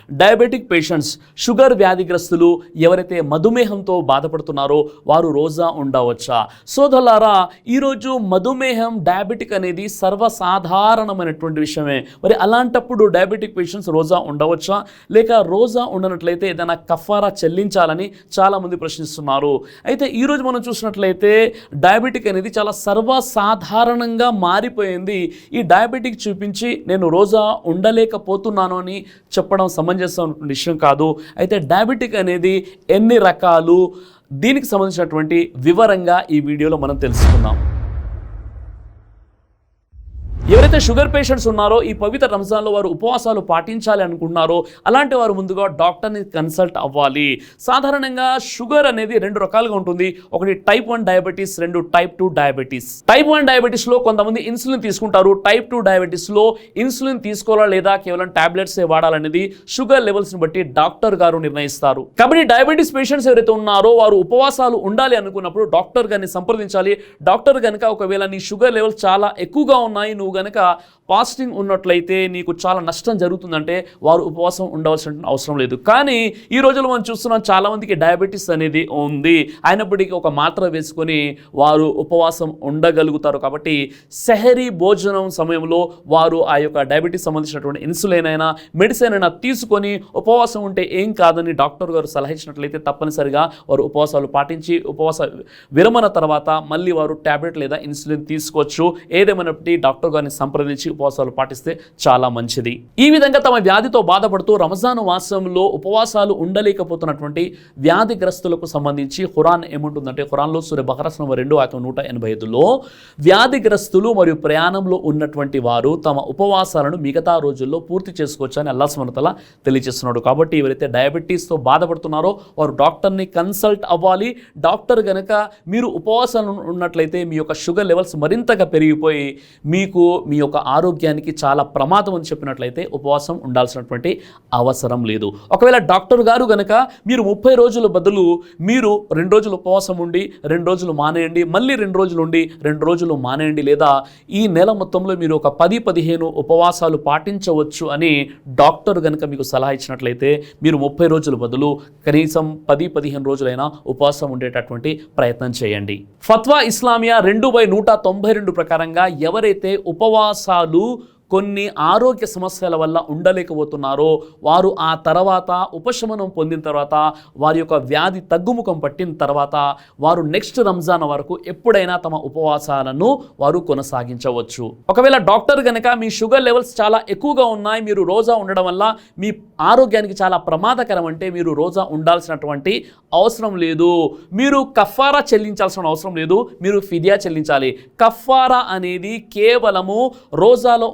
Diabetic patients, sugar వ్యాధిగ్రస్తులు, ఎవరైతే మధుమేహంతో బాధపడుతున్నారో వారు రోజా ఉండవచ్చా? సోదరులారా, ఈరోజు మధుమేహం, డయాబెటిక్ అనేది సర్వసాధారణమైనటువంటి విషయమే. మరి అలాంటప్పుడు డయాబెటిక్ పేషెంట్స్ రోజా ఉండవచ్చా? లేక రోజా ఉండనట్లయితే ఏదైనా కఫారా చెల్లించాలని చాలామంది ప్రశ్నిస్తున్నారు. అయితే ఈరోజు మనం చూసినట్లయితే డయాబెటిక్ అనేది చాలా సర్వసాధారణంగా మారిపోయింది. ఈ డయాబెటిక్ చూపించి నేను రోజా ఉండలేకపోతున్నాను అని చెప్పడం సమంజసమైనటువంటి విషయం కాదు. అయితే డయాబెటిక్ అనేది ఎన్ని రకాలు, దీనికి సంబంధించినటువంటి వివరంగా ఈ వీడియోలో మనం తెలుసుకుందాం. ఎవరైతే షుగర్ పేషెంట్స్ ఉన్నారో ఈ పవిత్ర రంజాన్లో వారు ఉపవాసాలు పాటించాలి అనుకుంటున్నారో అలాంటి వారు ముందుగా డాక్టర్ని కన్సల్ట్ అవ్వాలి. సాధారణంగా షుగర్ అనేది రెండు రకాలుగా ఉంటుంది. ఒకటి టైప్ 1 డయాబెటీస్, రెండు టైప్ 2 డయాబెటీస్. టైప్ 1 డయాబెటీస్లో కొంతమంది ఇన్సులిన్ తీసుకుంటారు. టైప్ 2 డయాబెటీస్లో ఇన్సులిన్ తీసుకోవాలా లేదా కేవలం టాబ్లెట్సే వాడాలనేది షుగర్ లెవెల్స్ని బట్టి డాక్టర్ గారు నిర్ణయిస్తారు. కాబట్టి డయాబెటీస్ పేషెంట్స్ ఎవరైతే ఉన్నారో వారు ఉపవాసాలు ఉండాలి అనుకున్నప్పుడు డాక్టర్ గారిని సంప్రదించాలి. డాక్టర్ కనుక ఒకవేళ నీ షుగర్ లెవెల్స్ చాలా ఎక్కువగా ఉన్నాయి, నువ్వు గనక ఫాస్టింగ్ ఉన్నట్లయితే నీకు చాలా నష్టం జరుగుతుందంటే వారు ఉపవాసం ఉండవలసిన అవసరం లేదు. కానీ ఈ రోజుల్లో మనం చూస్తున్నాం చాలామందికి డయాబెటీస్ అనేది ఉంది, అయినప్పటికీ ఒక మాత్ర వేసుకొని వారు ఉపవాసం ఉండగలుగుతారు. కాబట్టి సెహరీ భోజనం సమయంలో వారు ఆ యొక్క డయాబెటీస్ సంబంధించినటువంటి ఇన్సులిన్ అయినా మెడిసిన్ అయినా తీసుకొని ఉపవాసం ఉంటే ఏం కాదని డాక్టర్ గారు సలహా ఇచ్చినట్లయితే తప్పనిసరిగా వారు ఉపవాసాలు పాటించి ఉపవాస విరమణ తర్వాత మళ్ళీ వారు టాబ్లెట్ లేదా ఇన్సులిన్ తీసుకోవచ్చు. ఏదేమైనప్పటికీ డాక్టర్ గారిని సంప్రదించి ఉపవాసాలు పాటిస్తే చాలా మంచిది. ఈ విధంగా తమ వ్యాధితో బాధపడుతూ రంజాను మాసంలో ఉపవాసాలు ఉండలేకపోతున్నటువంటి వ్యాధిగ్రస్తులకు సంబంధించి ఖురాన్ ఏముంటుందంటే, ఖురాన్లో సూర బకరా నంబర్ 2 ఆయత 185లో వ్యాధిగ్రస్తులు మరియు ప్రయాణంలో ఉన్నటువంటి వారు తమ ఉపవాసాలను మిగతా రోజుల్లో పూర్తి చేసుకోవచ్చు అని అల్లాహ్ సుబ్హానహు వ తఆలా తెలియజేస్తున్నాడు. కాబట్టి ఎవరైతే డయాబెటీస్తో బాధపడుతున్నారో వారు డాక్టర్ని కన్సల్ట్ అవ్వాలి. డాక్టర్ గనక మీరు ఉపవాసాలు ఉన్నట్లయితే మీ యొక్క షుగర్ లెవెల్స్ మరింతగా పెరిగిపోయి మీకు మీ యొక్క ఆరోగ్యానికి చాలా ప్రమాదం అని చెప్పినట్లయితే ఉపవాసం ఉండాల్సినటువంటి అవసరం లేదు. ఒకవేళ డాక్టర్ గారు గనక మీరు 30 రోజుల బదులు మీరు 2 రోజులు ఉపవాసం ఉండి 2 రోజులు మానేయండి, మళ్ళీ 2 రోజులు ఉండి 2 రోజులు మానేయండి, లేదా ఈ నెల మొత్తంలో మీరు ఒక 10-15 ఉపవాసాలు పాటించవచ్చు అని డాక్టర్ గనక మీకు సలహా ఇచ్చినట్లయితే మీరు 30 రోజుల బదులు కనీసం 10-15 రోజులైనా ఉపవాసం ఉండేటటువంటి ప్రయత్నం చేయండి. ఫత్వా ఇస్లామియా 2/192 ప్రకారంగా ఎవరైతే ఉపవాసాలు కొన్ని ఆరోగ్య సమస్యల వల్ల ఉండలేకపోతున్నారో వారు ఆ తర్వాత ఉపశమనం పొందిన తర్వాత వారి యొక్క వ్యాధి తగ్గుముఖం పట్టిన తర్వాత వారు నెక్స్ట్ రంజాన్ వరకు ఎప్పుడైనా తమ ఉపవాసాలను వారు కొనసాగించవచ్చు. ఒకవేళ డాక్టర్ కనుక మీ షుగర్ లెవెల్స్ చాలా ఎక్కువగా ఉన్నాయి, మీరు రోజా ఉండడం వల్ల మీ ఆరోగ్యానికి చాలా ప్రమాదకరం అంటే మీరు రోజా ఉండాల్సినటువంటి అవసరం లేదు, మీరు కఫారా చెల్లించాల్సిన అవసరం లేదు, మీరు ఫిదియా చెల్లించాలి. కఫారా అనేది కేవలము రోజాలో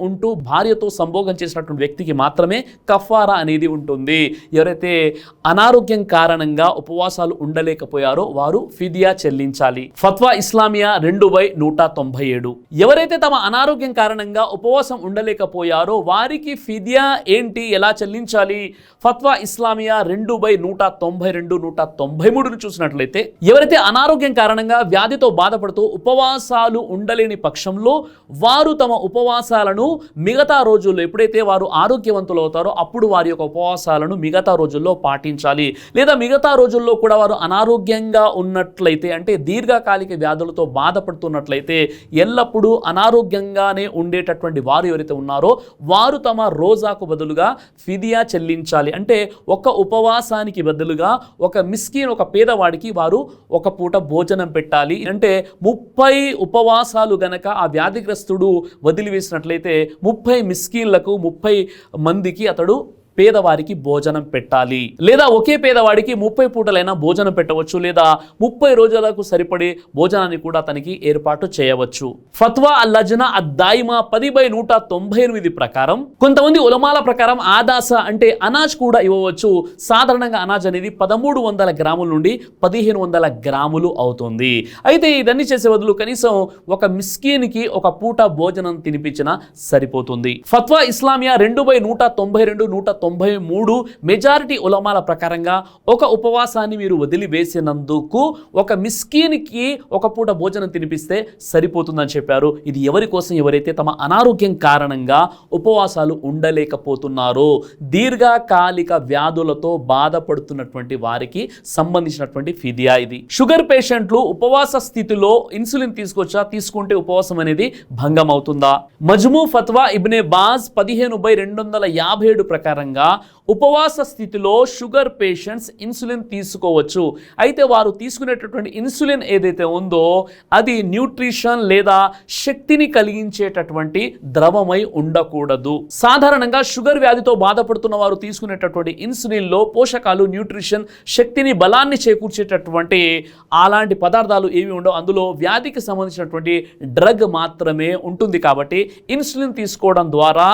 భార్యతో సంభోగం చేసినటువంటి వ్యక్తికి మాత్రమే కఫారా అనేది ఉంటుంది. ఎవరైతే అనారోగ్యం కారణంగా ఉపవాసాలు ఉండలేకపోయారో వారు ఫిదియా చెల్లించాలి. ఫత్వా ఇస్లామియా 2/197 ఎవరైతే తమ అనారోగ్యం కారణంగా ఉపవాసం ఉండలేకపోయారో వారికి ఫిదియా ఏంటి, ఎలా చెల్లించాలి? ఫత్వా ఇస్లామియా 2/192, 193 చూసినట్లయితే ఎవరైతే అనారోగ్యం కారణంగా వ్యాధితో బాధపడుతూ ఉపవాసాలు ఉండలేని పక్షంలో వారు తమ ఉపవాసాలను మిగతా రోజుల్లో ఎప్పుడైతే వారు ఆరోగ్యవంతులు అవుతారో అప్పుడు వారి యొక్క ఉపవాసాలను మిగతా రోజుల్లో పాటించాలి. లేదా మిగతా రోజుల్లో కూడా వారు అనారోగ్యంగా ఉన్నట్లయితే అంటే దీర్ఘకాలిక వ్యాధులతో బాధపడుతున్నట్లయితే ఎల్లప్పుడూ అనారోగ్యంగానే ఉండేటటువంటి వారు ఎవరైతే ఉన్నారో వారు తమ రోజాకు బదులుగా ఫిదియా చెల్లించాలి. అంటే ఒక ఉపవాసానికి బదులుగా ఒక మిస్కీన్, ఒక పేదవాడికి వారు ఒక పూట భోజనం పెట్టాలి. అంటే 30 ఉపవాసాలు గనక ఆ వ్యాధిగ్రస్తుడు వదిలివేసినట్లయితే 30 మిస్కీన్లకు 30 మందికి అతడు పేదవారికి భోజనం పెట్టాలి. లేదా ఒకే పేదవాడికి 30 పూటలైనా భోజనం పెట్టవచ్చు, లేదా 30 రోజులకు సరిపడే భోజనాన్ని కూడా తనకి ఏర్పాటు చేయవచ్చు. ఫత్వా అల్-లజ్నా అద్-దాయిమా 10/198 ప్రకారం కొంతమంది ఉలమాల ప్రకారం ఆదాస అంటే అనాజ్ కూడా ఇవ్వవచ్చు. సాధారణంగా అనాజ్ అనేది 1300 గ్రాముల నుండి 1500 గ్రాములు అవుతుంది. అయితే ఇదన్నీ చేసే బదులు కనీసం ఒక మిస్కీన్కి ఒక పూట భోజనం తినిపించినా సరిపోతుంది. ఫత్వా ఇస్లామియా 2/192, 93 మెజారిటీ ఉలమాల ప్రకారంగా ఒక ఉపవాసాన్ని మీరు వదిలివేసినందుకు ఒక మిస్కీన్కి ఒక పూట భోజనం తినిపిస్తే సరిపోతుందని చెప్పారు. ఇది ఎవరి కోసం? ఎవరైతే తమ అనారోగ్యం కారణంగా ఉపవాసాలు ఉండలేకపోతున్నారో, దీర్ఘకాలిక వ్యాధులతో బాధపడుతున్నటువంటి వారికి సంబంధించినటువంటి ఫిదియా ఇది. షుగర్ పేషెంట్లు ఉపవాస స్థితిలో ఇన్సులిన్ తీసుకుంటే ఉపవాసం అనేది భంగం అవుతుందా? మజ్మూ ఫత్వా ఇబ్నే బాజ్ 15/257 ప్రకారంగా ఉపవాస స్థితిలో షుగర్ పేషెంట్స్ ఇన్సులిన్ తీసుకోవచ్చు. అయితే వారు తీసుకునేటటువంటి ఇన్సులిన్ ఏదైతే ఉందో అది న్యూట్రిషన్ లేదా శక్తిని కలిగించేటటువంటి ద్రవమై ఉండకూడదు. సాధారణంగా షుగర్ వ్యాధితో బాధపడుతున్న వారు తీసుకునేటటువంటి ఇన్సులిన్లో పోషకాలు, న్యూట్రిషన్, శక్తిని, బలాన్ని చేకూర్చేటటువంటి అలాంటి పదార్థాలు ఏమి ఉండవు. అందులో వ్యాధికి సంబంధించినటువంటి డ్రగ్ మాత్రమే ఉంటుంది. కాబట్టి ఇన్సులిన్ తీసుకోవడం ద్వారా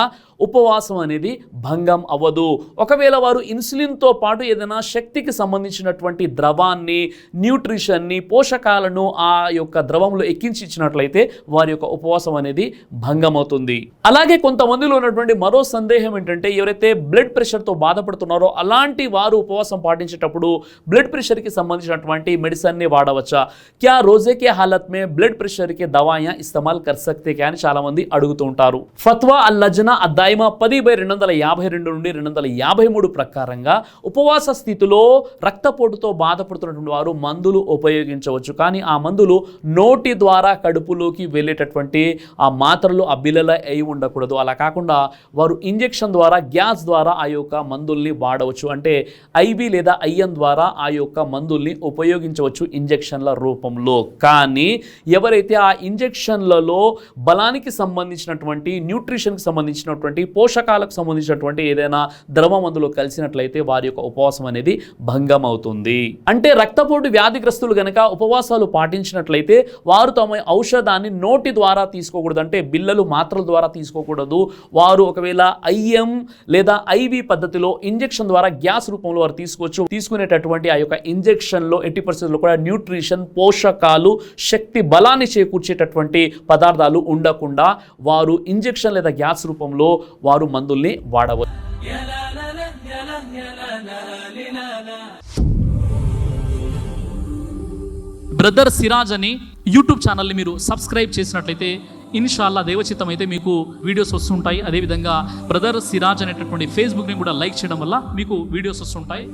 ఉపవాసం అనేది భంగం అవ్వదు. ఒకవేళ వారు ఇన్సులిన్తో పాటు ఏదైనా శక్తికి సంబంధించినటువంటి ద్రవాన్ని, న్యూట్రిషన్ని, పోషకాలను ఆ యొక్క ద్రవంలో ఎక్కించి ఇచ్చినట్లయితే వారి యొక్క ఉపవాసం అనేది భంగం అవుతుంది. అలాగే కొంతమందిలో ఉన్నటువంటి మరో సందేహం ఏంటంటే, ఎవరైతే బ్లడ్ ప్రెషర్తో బాధపడుతున్నారో అలాంటి వారు ఉపవాసం పాటించేటప్పుడు బ్లడ్ ప్రెషర్కి సంబంధించినటువంటి మెడిసిన్ని వాడవచ్చా? క్యా రోజే కే హాలత్ మే బ్లడ్ ప్రెషర్ కే దవాయా ఇస్తమాల్ కర్ సక్తే క్యా అని చాలా మంది అడుగుతూ ఉంటారు. ఫత్వా అల్-లజ్నా అద్దాయిమా 10/252 నుండి 253 ప్రకారంగా ఉపవాస స్థితిలో రక్తపోటుతో బాధపడుతున్నటువంటి వారు మందులు ఉపయోగించవచ్చు. కానీ ఆ మందులు నోటి ద్వారా కడుపులోకి వెళ్ళేటటువంటి ఆ మాత్రలు ఆ బిళ్ళల అయి ఉండకూడదు. అలా కాకుండా వారు ఇంజెక్షన్ ద్వారా, గ్యాస్ ద్వారా ఆ యొక్క మందుల్ని వాడవచ్చు. అంటే ఐవి లేదా ఐఎన్ ద్వారా ఆ యొక్క మందుల్ని ఉపయోగించవచ్చు ఇంజెక్షన్ల రూపంలో. కానీ ఎవరైతే ఆ ఇంజెక్షన్లలో బలానికి సంబంధించినటువంటి, న్యూట్రిషన్కి సంబంధించినటువంటి, పోషకాలకు సంబంధించినటువంటి ఏదైనా ద్రవం అందులో కలిసినట్లయితే వారి యొక్క ఉపవాసం అనేది భంగం అవుతుంది. అంటే రక్తపోటు వ్యాధిగ్రస్తులు గనక ఉపవాసాలు పాటించినట్లయితే వారు తమ ఔషధాన్ని నోటి ద్వారా తీసుకోకూడదు. అంటే బిళ్ళలు, మాత్రల ద్వారా తీసుకోకూడదు. వారు ఒకవేళ ఐఎం లేదా ఐవి పద్ధతిలో ఇంజెక్షన్ ద్వారా గ్యాస్ రూపంలో వారు తీసుకోవచ్చు. తీసుకునేటటువంటి ఆ యొక్క ఇంజెక్షన్లో ఎట్టి పరిస్థితుల్లో కూడా న్యూట్రిషన్, పోషకాలు, శక్తి, బలాన్ని చేకూర్చేటటువంటి పదార్థాలు ఉండకుండా వారు ఇంజెక్షన్ లేదా గ్యాస్ రూపంలో వారు మందుల్ని వాడవచ్చు. బ్రదర్ సిరాజ్ అని యూట్యూబ్ ఛానల్ని మీరు సబ్స్క్రైబ్ చేసినట్లయితే ఇన్షాల్లా దేవచిత్తం అయితే మీకు వీడియోస్ వస్తుంటాయి. అదేవిధంగా బ్రదర్ సిరాజ్ అనేటటువంటి ఫేస్బుక్ని కూడా లైక్ చేయడం వల్ల మీకు వీడియోస్ వస్తుంటాయి.